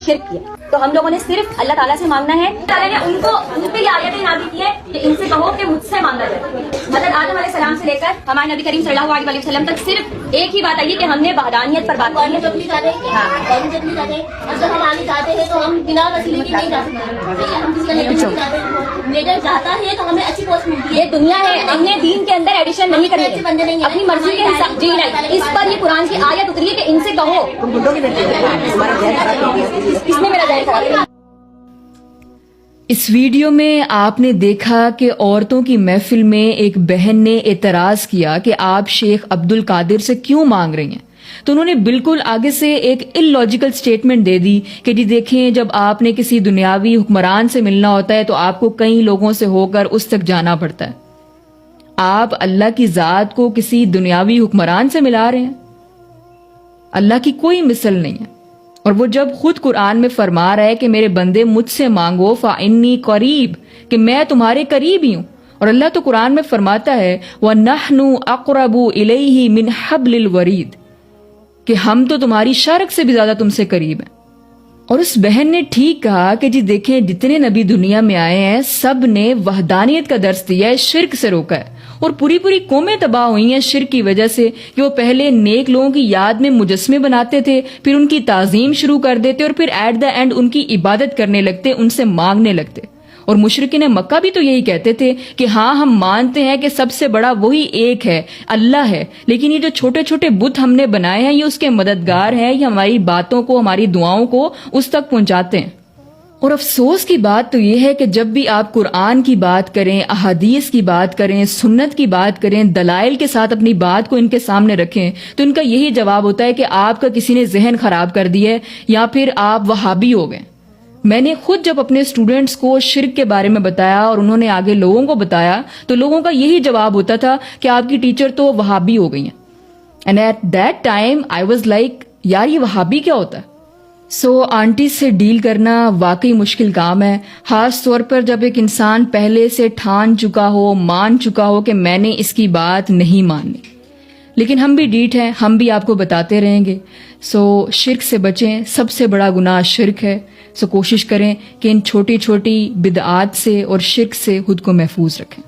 شرک کیا. تو ہم لوگوں نے صرف اللہ تعالیٰ سے مانگنا ہے. تعالیٰ نے ان پہ یہ آیتیں نازل کی ہے کہ ان سے کہو کہ مجھ سے مانگا جائے. حضرت آدم علیہ السلام سے لے کر ہمارے نبی کریم صلی اللہ علیہ وسلم تک صرف ایک ہی بات آئی ہے کہ ہم نے وحدانیت پر بات کی ہے. ہم آگے جاتے ہیں تو ہم بنا وسیلے کے نہیں جا سکتے. ہم کسی کا لیڈر چاہتا ہے تو ہمیں اچھی پوسٹ ملتی ہے. یہ دنیا ہے, ہم نے دین کے اندر ایڈیشن نہیں کرنی, اپنی مرضی کے حساب جی نہیں. اس پر یہ قرآن کی آیت اتری ہے کہ ان سے کہو. کس نے میرا ذہن خراب کیا؟ اس ویڈیو میں آپ نے دیکھا کہ عورتوں کی محفل میں ایک بہن نے اعتراض کیا کہ آپ شیخ عبد القادر سے کیوں مانگ رہی ہیں, تو انہوں نے بالکل آگے سے ایک ان لاجیکل سٹیٹمنٹ دے دی کہ جی دیکھیں, جب آپ نے کسی دنیاوی حکمران سے ملنا ہوتا ہے تو آپ کو کئی لوگوں سے ہو کر اس تک جانا پڑتا ہے. آپ اللہ کی ذات کو کسی دنیاوی حکمران سے ملا رہے ہیں. اللہ کی کوئی مثل نہیں ہے. اور وہ جب خود قرآن میں فرما رہا ہے کہ میرے بندے مجھ سے مانگو فإنی قریب, کہ میں تمہارے قریب ہی ہوں. اور اللہ تو قرآن میں فرماتا ہے وَنَحْنُ أَقْرَبُ إِلَيْهِ مِنْ حَبْلِ الْوَرِيدِ, کہ ہم تو تمہاری شرک سے بھی زیادہ تم سے قریب ہیں. اور اس بہن نے ٹھیک کہا کہ جی دیکھیں, جتنے نبی دنیا میں آئے ہیں سب نے وحدانیت کا درس دیا ہے, شرک سے روکا ہے. اور پوری قومیں تباہ ہوئی ہیں شرک کی وجہ سے کہ وہ پہلے نیک لوگوں کی یاد میں مجسمے بناتے تھے, پھر ان کی تعظیم شروع کر دیتے, اور پھر ایٹ دا اینڈ ان کی عبادت کرنے لگتے, ان سے مانگنے لگتے. اور مشرکین مکہ بھی تو یہی کہتے تھے کہ ہاں ہم مانتے ہیں کہ سب سے بڑا وہی ایک ہے, اللہ ہے, لیکن یہ جو چھوٹے چھوٹے بت ہم نے بنائے ہیں یہ اس کے مددگار ہیں, یہ ہماری باتوں کو, ہماری دعاؤں کو اس تک پہنچاتے ہیں. اور افسوس کی بات تو یہ ہے کہ جب بھی آپ قرآن کی بات کریں, احادیث کی بات کریں, سنت کی بات کریں, دلائل کے ساتھ اپنی بات کو ان کے سامنے رکھیں, تو ان کا یہی جواب ہوتا ہے کہ آپ کا کسی نے ذہن خراب کر دیا ہے یا پھر آپ وہابی ہو گئے. میں نے خود جب اپنے اسٹوڈنٹس کو شرک کے بارے میں بتایا اور انہوں نے آگے لوگوں کو بتایا تو لوگوں کا یہی جواب ہوتا تھا کہ آپ کی ٹیچر تو وہابی ہو گئی ہیں. And at that time I was like, یار یہ وہابی کیا ہوتا ہے؟ سو آنٹی سے ڈیل کرنا واقعی مشکل کام ہے, خاص طور پر جب ایک انسان پہلے سے ٹھان چکا ہو, مان چکا ہو کہ میں نے اس کی بات نہیں ماننی. لیکن ہم بھی ڈیٹ ہیں, ہم بھی آپ کو بتاتے رہیں گے. سو شرک سے بچیں, سب سے بڑا گناہ شرک ہے. سو کوشش کریں کہ ان چھوٹی چھوٹی بدعات سے اور شرک سے خود کو محفوظ رکھیں.